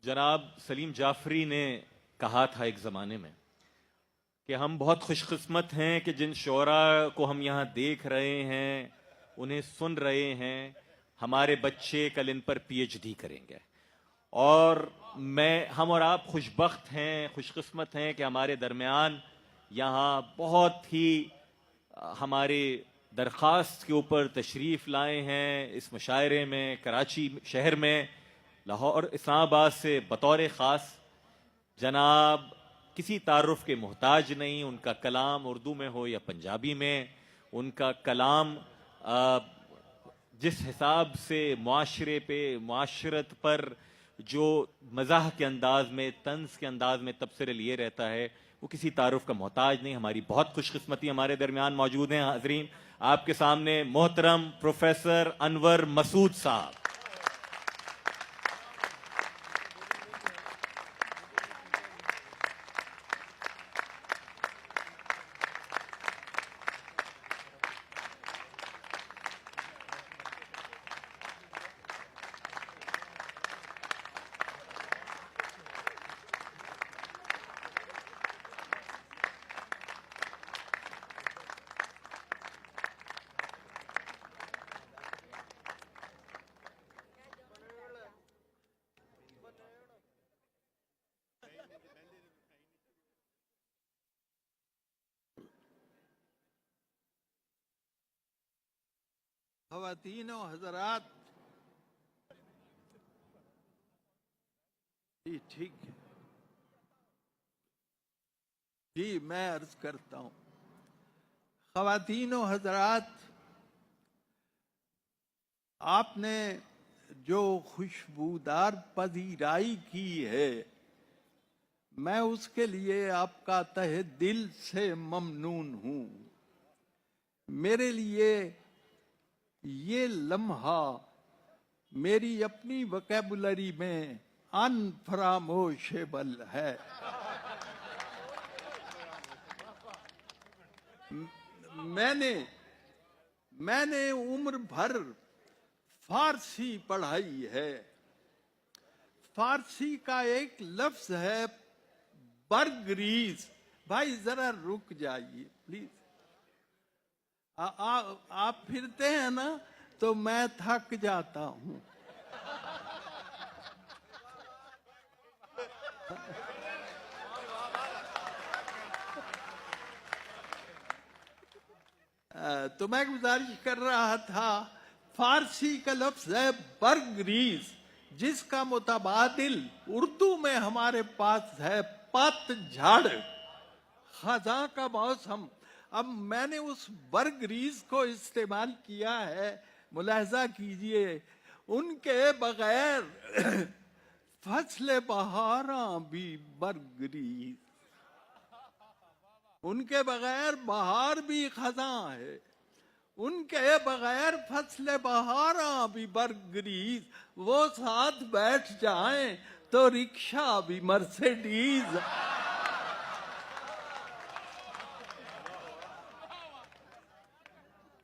جناب سلیم جعفری نے کہا تھا ایک زمانے میں کہ ہم بہت خوش قسمت ہیں کہ جن شعراء کو ہم یہاں دیکھ رہے ہیں، انہیں سن رہے ہیں، ہمارے بچے کل ان پر پی ایچ ڈی کریں گے۔ اور ہم اور آپ خوش بخت ہیں، خوش قسمت ہیں کہ ہمارے درمیان یہاں بہت ہی ہمارے درخواست کے اوپر تشریف لائے ہیں اس مشاعرے میں، کراچی شہر میں، لاہور اسلام آباد سے بطور خاص۔ جناب کسی تعارف کے محتاج نہیں، ان کا کلام اردو میں ہو یا پنجابی میں، ان کا کلام جس حساب سے معاشرے پہ، معاشرت پر جو مزاح کے انداز میں، طنز کے انداز میں تبصرے لیے رہتا ہے، وہ کسی تعارف کا محتاج نہیں۔ ہماری بہت خوش قسمتی ہمارے درمیان موجود ہیں۔ حاضرین، آپ کے سامنے محترم پروفیسر انور مسعود صاحب۔ خواتین و حضرات، جی ٹھیک ہے، جی میں عرض کرتا ہوں۔ خواتین و حضرات، آپ نے جو خوشبودار پذیرائی کی ہے، میں اس کے لیے آپ کا تہ دل سے ممنون ہوں۔ میرے لیے یہ لمحہ میری اپنی وکیبولری میں انفراموشیبل ہے۔ میں نے عمر بھر فارسی پڑھائی ہے۔ فارسی کا ایک لفظ ہے برگریز۔ بھائی ذرا رک جائیے پلیز، آپ پھرتے ہیں نا تو میں تھک جاتا ہوں۔ تو میں گزارش کر رہا تھا، فارسی کا لفظ ہے برگریز، جس کا متبادل اردو میں ہمارے پاس ہے پت جھڑ، خزاں کا موسم۔ اب میں نے اس برگریز کو استعمال کیا ہے، ملاحظہ کیجئے، ان کے بغیر فصل بہاراں بھی برگریز، ان کے بغیر بہار بھی خزاں ہے، ان کے بغیر فصل بہاراں بھی برگریز، وہ ساتھ بیٹھ جائیں تو رکشہ بھی مرسیڈیز۔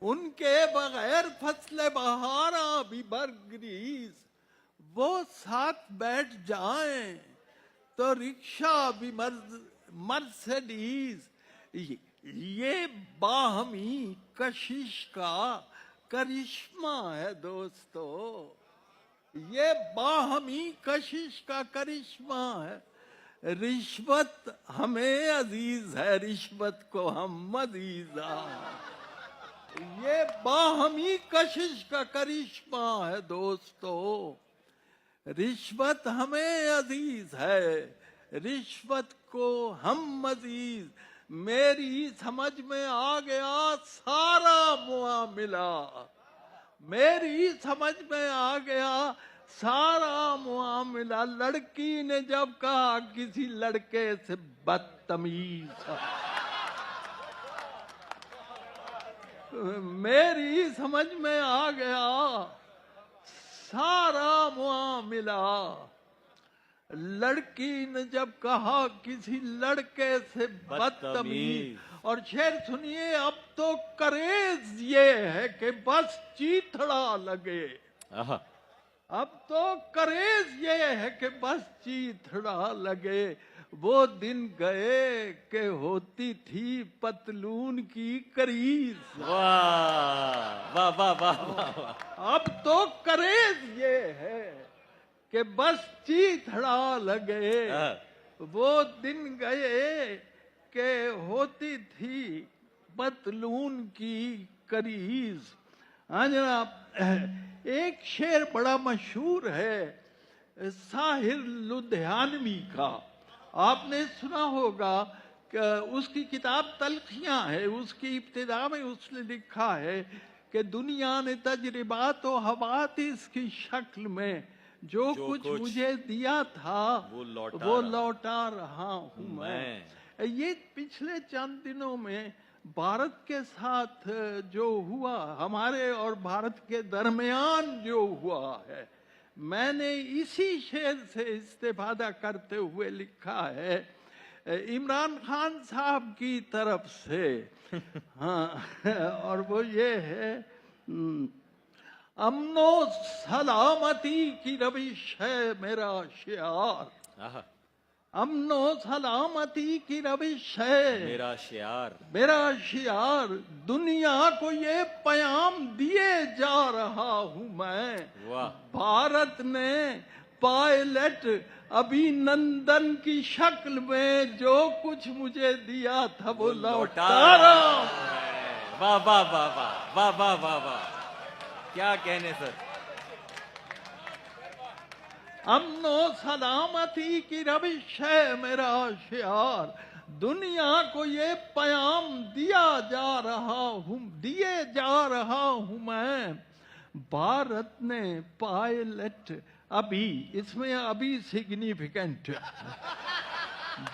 ان کے بغیر فصل بہاراں بھی برگریز، وہ ساتھ بیٹھ جائیں تو رکشہ بھی مرسیڈیز۔ یہ باہمی کشش کا کرشمہ ہے دوستو، یہ باہمی کشش کا کرشمہ ہے۔ رشوت ہمیں عزیز ہے، رشوت کو ہم عزیزاں، یہ باہمی کشش کا کرشمہ ہے دوستو۔ رشوت ہمیں عزیز ہے، رشوت کو ہم عزیز۔ میری سمجھ میں آ گیا سارا معاملہ، میری سمجھ میں آ گیا سارا معاملہ۔ لڑکی نے جب کہا کسی لڑکے سے بدتمیز، میری سمجھ میں آ گیا سارا معاملہ۔ لڑکی نے جب کہا کسی لڑکے سے بدتمیز، اور شعر سنیے، اب تو کریز یہ ہے کہ بس چیتھڑا لگے۔ اب تو کریز یہ ہے کہ بس چیتھڑا لگے، وہ دن گئے کہ ہوتی تھی پتلون کی کریز۔ واہ واہ واہ واہ واہ واہ۔ اب تو کریز یہ ہے کہ بس چیتھڑا لگے، ہاں۔ وہ دن گئے کہ ہوتی تھی پتلون کی کریز۔ ہاں جناب، ایک شعر بڑا مشہور ہے ساحر لدھیانوی کا، آپ نے سنا ہوگا کہ اس کی کتاب تلخیاں ہے، اس کی ابتدا میں اس نے لکھا ہے کہ دنیا نے تجربات و حوادث کی شکل میں جو کچھ مجھے دیا تھا وہ لوٹا رہا ہوں میں۔ یہ پچھلے چند دنوں میں بھارت کے ساتھ جو ہوا، ہمارے اور بھارت کے درمیان جو ہوا ہے، میں نے اسی شعر سے استفادہ کرتے ہوئے لکھا ہے عمران خان صاحب کی طرف سے، ہاں، اور وہ یہ ہے امن و سلامتی کی روش ہے میرا شعار، امن و سلامتی کی روش ہے میرا شعار، میرا شعار، دنیا کو یہ پیام دیے جا رہا ہوں میں۔ واہ۔ بھارت نے پائلٹ ابھی نندن کی شکل میں جو کچھ مجھے دیا تھا وہ لوٹا رہا ہوں۔ واہ واہ واہ واہ واہ واہ واہ واہ، کیا کہنے سر۔ امن و سلامتی کی روش ہے میرا شعار، دنیا کو یہ پیام دیے جا رہا ہوں میں۔ بھارت نے پائلٹ ابھی، اس میں ابھی سگنیفیکنٹ،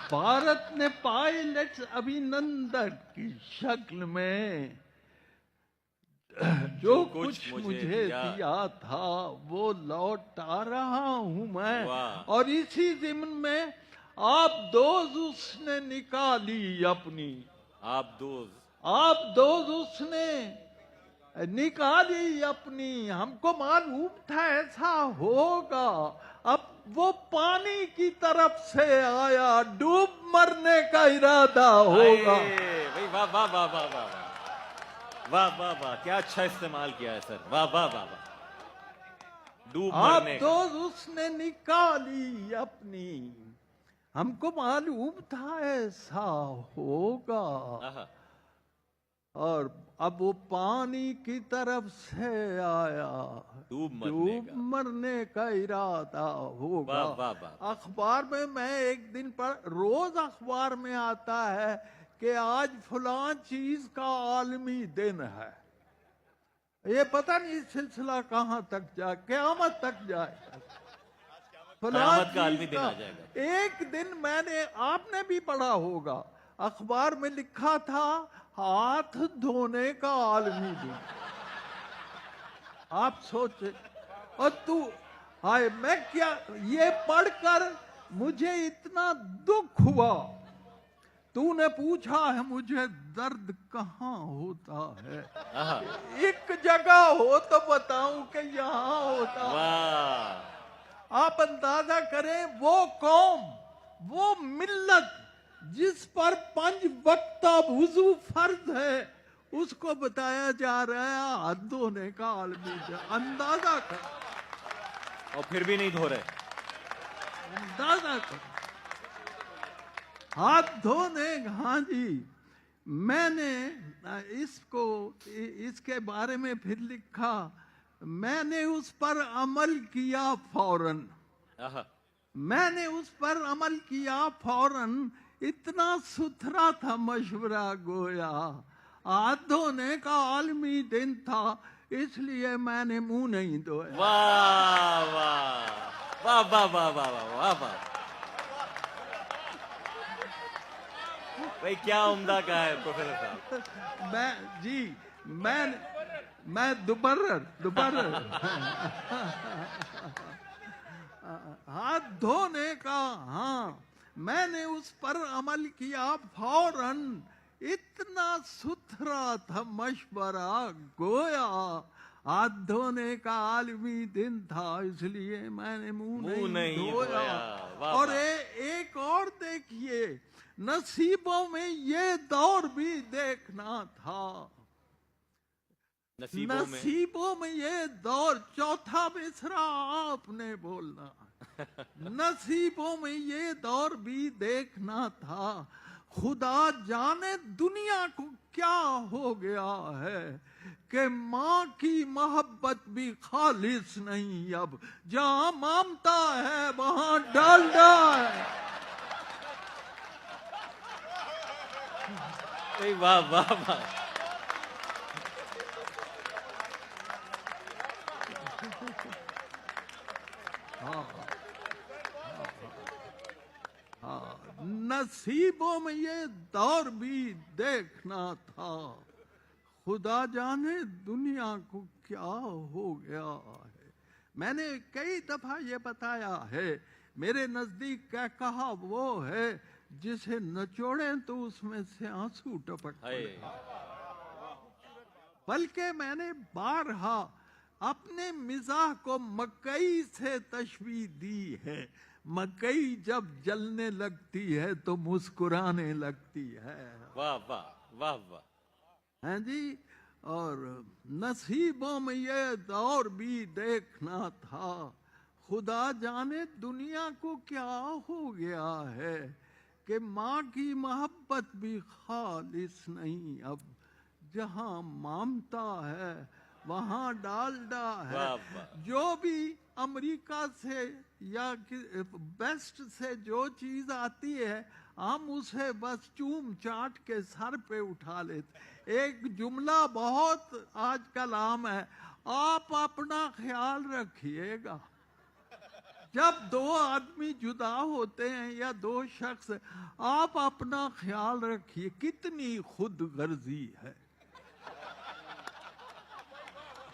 بھارت نے پائلٹ ابھی نندن کی شکل میں جو کچھ مجھے دیا تھا وہ لوٹا رہا ہوں میں۔ اور اسی ضمن میں آپ دوز اس نے نکالی اپنی، آپ دوز اس نے نکالی اپنی، ہم کو معلوم تھا ایسا ہوگا، اب وہ پانی کی طرف سے آیا، ڈوب مرنے کا ارادہ ہوگا۔ واہ واہ واہ واہ واہ واہ واہ واہ، کیا اچھا استعمال کیا ہے سر، واہ واہ واہ واہ۔ ڈوب مرنے کا، آپ اس نے نکالی اپنی، ہم کو معلوم تھا ایسا ہوگا، اور اب وہ پانی کی طرف سے آیا، ڈوب مرنے کا ارادہ ہوگا۔ اخبار میں ایک دن پر روز اخبار میں آتا ہے کہ آج فلاں چیز کا عالمی دن ہے، یہ پتہ نہیں سلسلہ کہاں تک جائے، قیامت تک جائے، قیامت کا عالمی دن آ جائے گا۔ ایک دن میں نے، آپ نے بھی پڑھا ہوگا، اخبار میں لکھا تھا ہاتھ دھونے کا عالمی دن۔ آپ سوچے، اور ہائے، میں کیا، یہ پڑھ کر مجھے اتنا دکھ ہوا۔ تو نے پوچھا ہے مجھے درد کہاں ہوتا ہے، ایک جگہ ہو تو بتاؤں کہ یہاں ہوتا ہے۔ آپ اندازہ کریں، وہ قوم، وہ ملت جس پر 5 وقتہ وضو فرض ہے، اس کو بتایا جا رہا ہے ہاتھ دھونے کا عالمی دن، اندازہ کر، اور پھر بھی نہیں دھو رہے، اندازہ کر ہاتھ دھونے۔ ہاں جی، میں نے اس کے بارے میں پھر لکھا، میں نے اس پر عمل کیا فوراً، میں نے اس پر عمل کیا فوراً، اتنا ستھرا تھا مشورہ گویا، ہاتھ دھونے کا عالمی دن تھا، اس لیے میں نے منہ نہیں دھویا۔ واہ واہ واہ واہ واہ واہ واہ واہ، بھائی کیا عمدہ کہا ہے پروفیسر صاحب۔ میں دوبارہ ہاتھ دھونے کا، ہاں، میں نے اس پر عمل کیا فوراً، اتنا ستھرا تھا مشورہ گویا، ہاتھ دھونے کا عالمی دن تھا اس لیے میں نے منہ نہیں دھویا. واہ اور واہ. ایک اور دیکھیے، نصیبوں میں یہ دور بھی دیکھنا تھا. نصیبوں میں یہ دور، چوتھا مصرع آپ نے بولنا. نصیبوں میں یہ دور بھی دیکھنا تھا. خدا جانے دنیا کو کیا ہو گیا ہے کہ ماں کی محبت بھی خالص نہیں. اب جہاں مامتا ہے وہاں ڈالڈا ہے. واہ واہ واہ. نصیبوں میں یہ دور بھی دیکھنا تھا. خدا جانے دنیا کو کیا ہو گیا ہے. میں نے کئی دفعہ یہ بتایا ہے، میرے نزدیک کیا کہا وہ ہے جسے نچوڑیں تو اس میں سے آنسو ٹپک پڑے. بلکہ میں نے بارہا اپنے مزاح کو مکئی سے تشبیہ دی ہے. مکئی جب جلنے لگتی ہے تو مسکرانے لگتی ہے. واہ واہ واہ واہ. ہاں جی. اور نصیبوں میں یہ دور بھی دیکھنا تھا. خدا جانے دنیا کو کیا ہو گیا ہے کہ ماں کی محبت بھی خالص نہیں. اب جہاں مامتا ہے وہاں ڈالڈا ہے. جو بھی امریکہ سے یا بیسٹ سے جو چیز آتی ہے ہم اسے بس چوم چاٹ کے سر پہ اٹھا لیتے. ایک جملہ بہت آج کل عام ہے، آپ اپنا خیال رکھیے گا. جب دو آدمی جدا ہوتے ہیں یا دو شخص، آپ اپنا خیال رکھیے. کتنی خود غرضی ہے،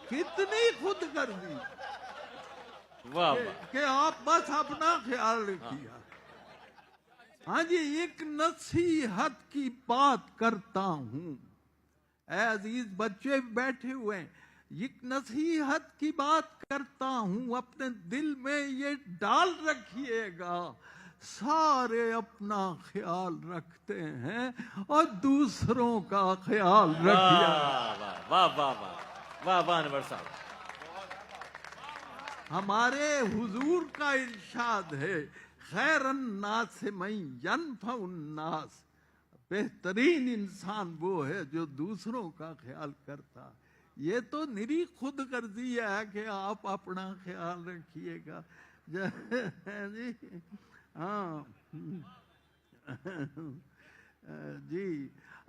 کتنی خود غرضی کہ آپ بس اپنا خیال رکھیے. ہاں جی. ایک نصیحت کی بات کرتا ہوں، اے عزیز بچے بیٹھے ہوئے ہیں، ایک نصیحت کی بات کرتا ہوں. اپنے دل میں یہ ڈال رکھیے گا، سارے اپنا خیال رکھتے ہیں اور دوسروں کا خیال رکھیے. واہ واہ واہ واہ واہ انور صاحب. ہمارے حضور کا ارشاد ہے، خیر الناس من ینفع الناس. بہترین انسان وہ ہے جو دوسروں کا خیال کرتا. یہ تو نری خود غرضی ہے کہ آپ اپنا خیال رکھیے گا. جی ہاں جی.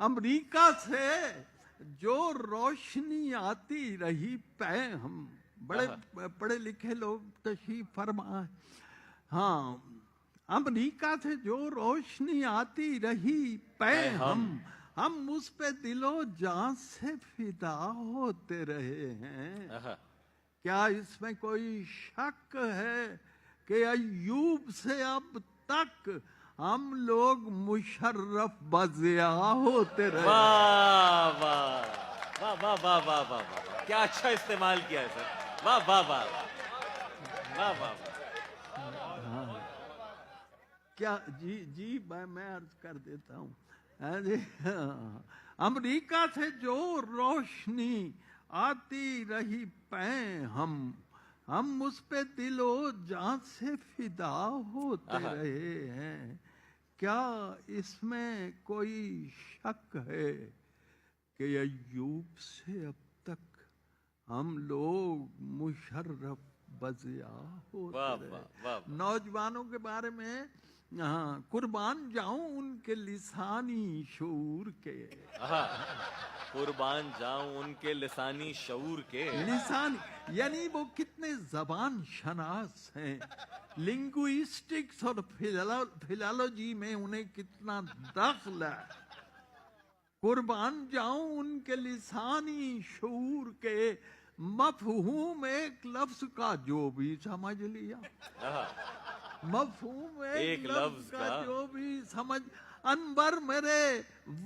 امریکہ سے جو روشنی آتی رہی ہم بڑے پڑھے لکھے لوگ تشریف فرما. ہاں. امریکہ سے جو روشنی آتی رہی ہم اس پہ دل و جان سے فدا ہوتے رہے ہیں. کیا اس میں کوئی شک ہے کہ ایوب سے اب تک ہم لوگ مشرف بضیاء ہوتے رہے؟ واہ واہ واہ واہ واہ واہ واہ. کیا اچھا استعمال کیا ہے سر. واہ واہ واہ واہ واہ. کیا جی میں عرض کر دیتا ہوں. امریکہ سے جو روشنی آتی رہی ہم اس پہ دل و جان سے فدا ہوتے رہے ہیں. کیا اس میں کوئی شک ہے کہ ایوب سے اب تک ہم لوگ مشرف بضیاء ہوتے رہے؟ نوجوانوں کے بارے میں قربان جاؤں ان کے لسانی شعور کے. قربان جاؤں ان کے لسانی شعور کے. لسانی یعنی وہ کتنے زبان شناس ہیں. لنگوئسٹکس اور فلالوجی میں انہیں کتنا دخل ہے. قربان جاؤں ان کے لسانی شعور کے. مفہوم ایک لفظ کا جو بھی سمجھ لیا. مفہوم ایک ایک لفظ لفظ کا کا جو بھی سمجھ انور میرے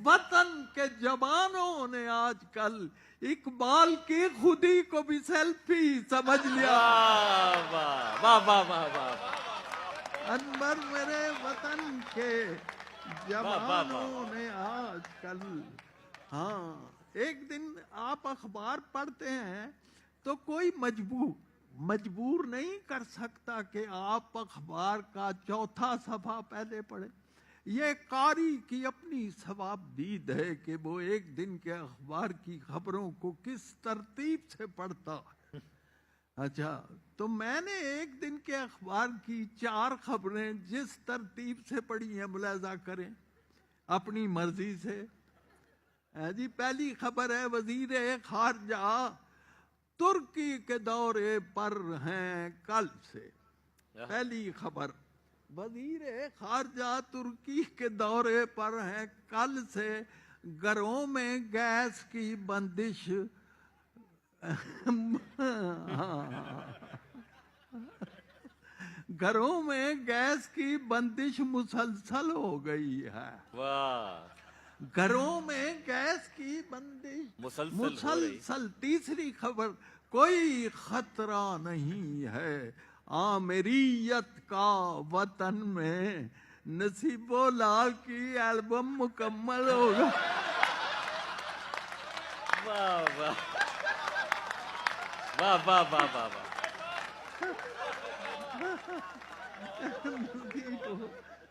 وطن کے جوانوں نے آج کل اقبال کی خودی کو بھی سیلفی سمجھ لیا. واہ واہ واہ واہ واہ واہ. انور میرے وطن کے جوانوں نے آج کل. ہاں ایک دن آپ اخبار پڑھتے ہیں تو کوئی مجبور نہیں کر سکتا کہ آپ اخبار کا چوتھا صفحہ پہلے پڑھیں. یہ قاری کی اپنی ثوابدید ہے کہ وہ ایک دن کے اخبار کی خبروں کو کس ترتیب سے پڑھتا ہے. اچھا تو میں نے ایک دن کے اخبار کی 4 خبریں جس ترتیب سے پڑھی ہیں ملاحظہ کریں اپنی مرضی سے. جی پہلی خبر ہے وزیر خارجہ ترکی کے دورے پر ہیں کل سے. پہلی خبر وزیر خارجہ ترکی کے دورے پر ہیں کل سے. گھروں میں گیس کی بندش گھروں میں گیس کی بندش مسلسل ہو گئی ہے. واہ. گھروں میں گیس کی بندش مسلسل ہو رہی. مسلسل. تیسری خبر کوئی خطرہ نہیں ہے آمریت کا وطن میں نصیب اللہ کی البم مکمل ہوگا. واہ واہ واہ واہ واہ واہ واہ.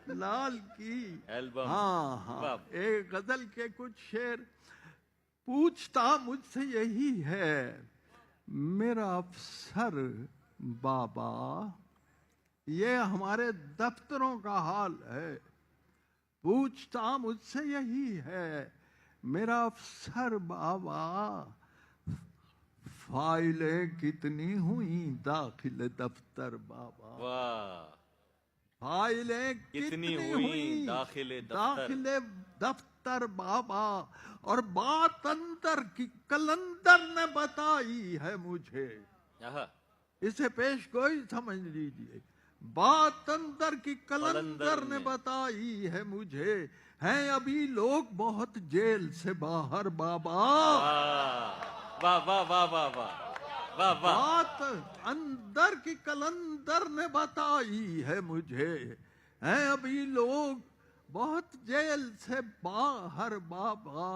لال کی البم. ہاں ہاں واہ. ایک غزل کے کچھ شعر. پوچھتا مجھ سے یہی ہے میرا افسر بابا. یہ ہمارے دفتروں کا حال ہے. پوچھتا مجھ سے یہی ہے میرا افسر بابا فائلیں کتنی ہوئیں داخل دفتر بابا. واہ. فائلیں کتنی ہوئیں داخل دفتر بابا. اور بات اندر کی کلندر نے بتائی ہے مجھے. آہا. اسے پیش گوئی سمجھ لیجئے. بات اندر کی کلندر نے بتائی ہے مجھے ہیں ابھی لوگ بہت جیل سے باہر بابا. واہ واہ واہ واہ واہ واہ واہ. بات اندر کی کلندر نے بتائی ہے مجھے ہیں ابھی لوگ بہت جیل سے باہر بابا.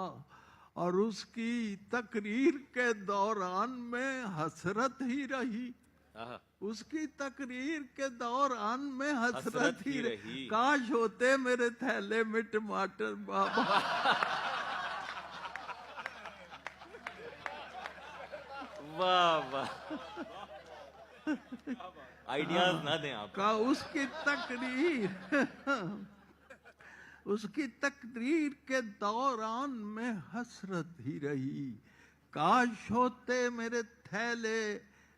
اور اس کی تقریر کے دوران میں حسرت ہی رہی. آہا. اس کی تقریر کے دوران میں حسرت ہی رہی. رہی. کاش ہوتے میرے تھیلے میں ٹماٹر بابا. واہ واہ. آئیڈیاز نہ دیں آپ. کا اس کی تقریر کے دوران میں حسرت ہی رہی. کاش ہوتے میرے تھیلے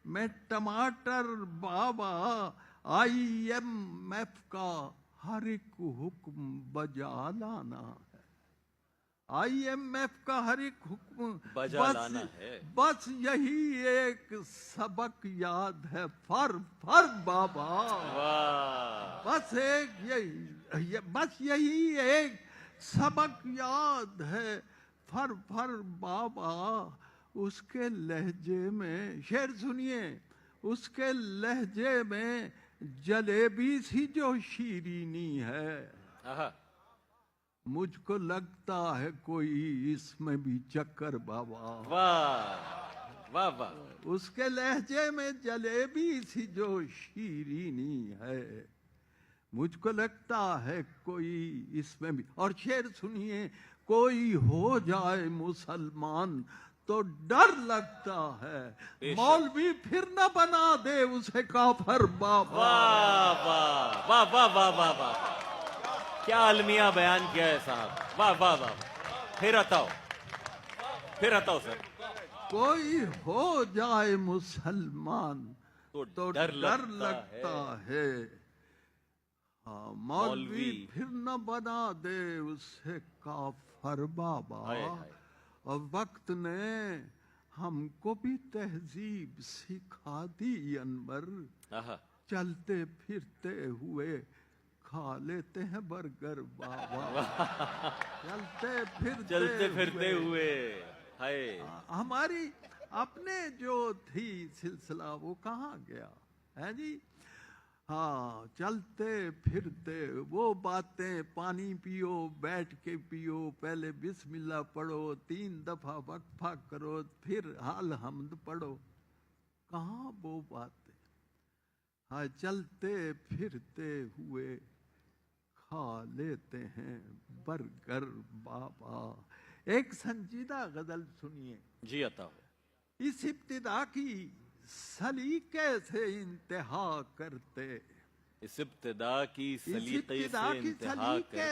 میں ٹماٹر بابا. آئی ایم ایف کا ہر ایک حکم بجا لانا ہے. آئی ایم ایف کا ہر ایک حکم بجا لانا ہے. بس یہی ایک سبق یاد ہے فر فر بابا. واہ. بس یہی ایک سبق یاد ہے فر فر بابا. اس کے لہجے میں شعر سنیے. اس کے لہجے میں جلیبی سی جو شیرینی ہے. آہا. مجھ کو لگتا ہے کوئی اس میں بھی چکر بابا. واہ واہ واہ. اس کے لہجے میں جلیبی سی جو شیرینی ہے. مجھ کو لگتا ہے کوئی اس میں بھی. اور شعر سنیے. کوئی ہو جائے مسلمان تو ڈر لگتا ہے مولوی پھر نہ بنا دے اسے کافر بابا. واہ واہ واہ واہ واہ واہ واہ. کیا المیہ بیان کیا ہے صاحب. واہ واہ واہ. پھر آتاؤ سر. کوئی ہو جائے مسلمان تو ڈر لگتا ہے. ہاں مولوی پھر نہ بنا دے اسے کافر بابا. اور وقت نے ہم کو بھی تہذیب سکھا دی انور. چلتے پھرتے ہوئے کھا لیتے ہیں برگر بابا. چلتے پھرتے ہوئے ہائے. ہماری اپنے جو تھی سلسلہ وہ کہاں گیا ہے جی. ہاں چلتے پھرتے وہ باتیں, پانی پیو بیٹھ کے پیو, پہلے بسم اللہ پڑھو, 3 دفعہ وقفہ کرو, پھر الحمد پڑھو. کہاں وہ باتیں. ہاں چلتے پھرتے ہوئے کھا لیتے ہیں برگر بابا. ایک سنجیدہ غزل سنیے. جی عطا ہو. اس ابتدا کی سلیقے سے انتہا کرتے, اس ابتدا کی سلیقے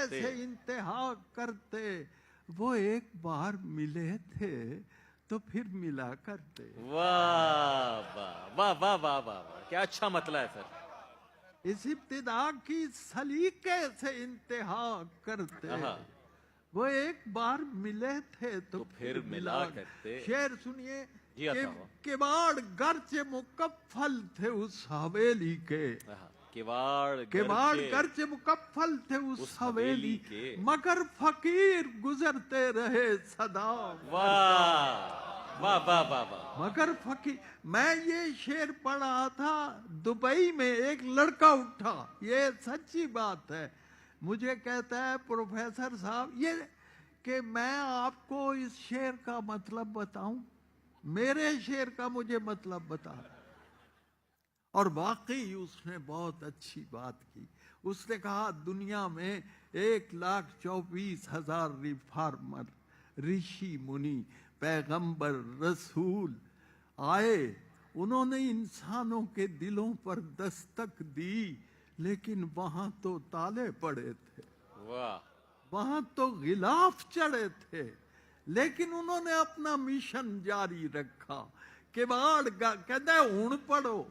سے انتہا کرتے, وہ ایک بار ملے تھے تو پھر ملا کرتے. واہ واہ واہ واہ واہ واہ, کیا اچھا مطلب ہے سر. اس ابتدا کی سلیقے سے انتہا کرتے, وہ ایک بار ملے تھے تو پھر ملا کرتے. شعر سنیے. کباڑ گرچہ مکفل تھے اس حویلی کے, کباڑ گرچہ مکفل تھے اس حویلی کے, مگر فقیر گزرتے رہے صدا. واہ واہ واہ واہ. مگر فقیر. میں یہ شعر پڑھ رہا تھا, دبئی میں ایک لڑکا اٹھا, یہ سچی بات ہے, مجھے کہتا ہے پروفیسر صاحب یہ کہ میں آپ کو اس شعر کا مطلب بتاؤں. میرے شعر کا مجھے مطلب بتا. اور واقعی اس نے بہت اچھی بات کی. اس نے کہا دنیا میں 1,24,000 ریفارمر, رشی منی, پیغمبر, رسول آئے, انہوں نے انسانوں کے دلوں پر دستک دی, لیکن وہاں تو تالے پڑے تھے, وہاں تو غلاف چڑھے تھے, لیکن انہوں نے اپنا مشن جاری رکھا. کباڑ کہتے ہیں ہن پڑھو,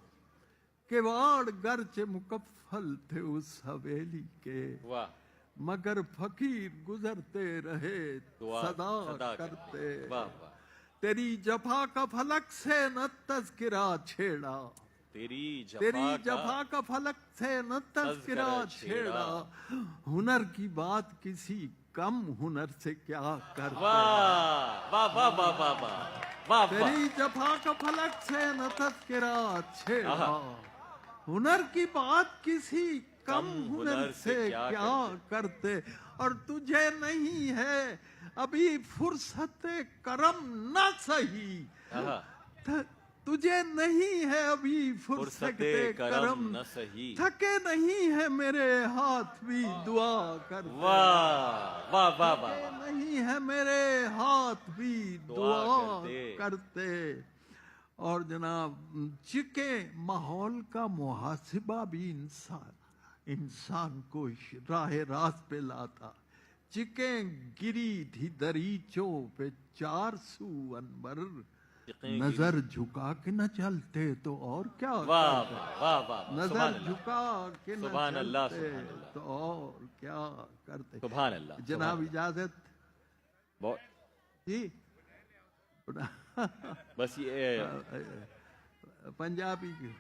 کباڑ گرچہ مکفل تھے اس حویلی کے, مگر فقیر گزرتے رہے صدا کرتے. تیری جفا کا فلک سے نہ تذکرہ چھیڑا, تیری جفا کا فلک سے نہ تذکرہ چھیڑا, ہنر کی بات کسی کم ہنر سے کیا کرتے. واہ واہ واہ واہ واہ واہ. تیری جفا کا فلک سے نہ تذکرہ چھیڑا, ہنر کی بات کسی کم ہنر سے کیا کرتے. اور تجھے نہیں ہے ابھی فرصت کرم نہ سہی, تجھے نہیں ہے ابھی فرصت کرم نہ سہی, تھکے نہیں ہے میرے ہاتھ بھی دعا کرتے. واہ واہ واہ واہ. نہیں ہے میرے ہاتھ بھی دعا کرتے. اور جناب چکے ماحول کا محاسبہ بھی انسان کو راہ راست پہ لاتا. چکیں گری تھی دریچوں پہ 4 سو انبر, نظر جھکا کے نہ چلتے تو اور کیا کرتے. نظر جھکا کے نہ چلتے تو اور کیا کرتے. سبحان اللہ. جناب اجازت جی. بس یہ پنجابی کی.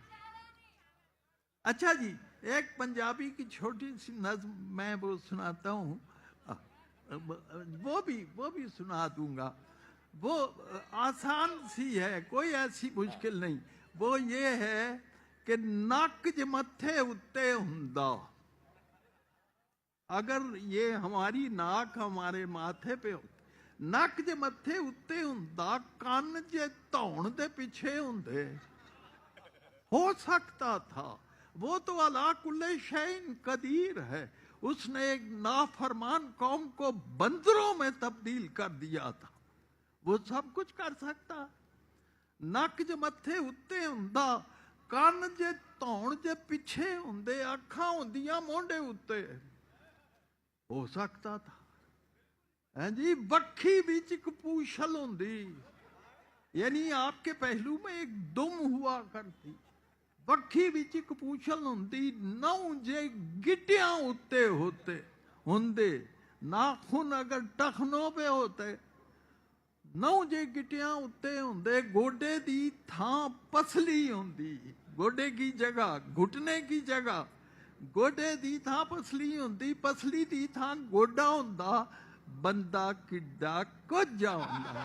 اچھا جی, ایک پنجابی کی چھوٹی سی نظم میں وہ سناتا ہوں, وہ بھی سنا دوں گا. وہ آسان سی ہے, کوئی ایسی مشکل نہیں. وہ یہ ہے کہ نک ج متھے اتے ہوندا, اگر یہ ہماری ناک ہمارے ماتھے پہ نک ج متھے اتے ہوندا, کان جے دھون دے پیچھے ہوندے, ہو سکتا تھا. وہ تو علی کل شیء قدیر ہے. اس نے ایک نافرمان قوم کو بندروں میں تبدیل کر دیا تھا, وہ سب کچھ کر سکتا. نک ج متھے اتے ہوندا, کان جے دھون جے پیچھے ہوندے, اکھاں ہوندیاں مونڈے اتے, ہو سکتا تھا. جی بکھی وچ ایک پوچھل ہوندی, یعنی آپ کے پہلو میں ایک دم ہوا کرتی. بکھی وچ ایک پوچھل ہوندی, 9 جے گٹیاں اتے ہوتے ہوندے, ناخن اگر ٹخنوں پہ ہوتے, 9 جے گٹیاں اتے ہوندے, گوڈے دی تھاں پسلی ہوندی, ਗੋਡੇ ਕੀ ਜਗ੍ਹਾ ਘੁਟਨੇ ਕੀ ਜਗ੍ਹਾ ਗੋਡੇ ਦੀ ਥਾਂ ਪਸਲੀ ਹੁੰਦੀ, ਪਸਲੀ ਦੀ ਥਾਂ ਗੋਡਾ ਹੁੰਦਾ, ਬੰਦਾ ਕਿੱਡਾ ਕੋਝਾ ਹੁੰਦਾ।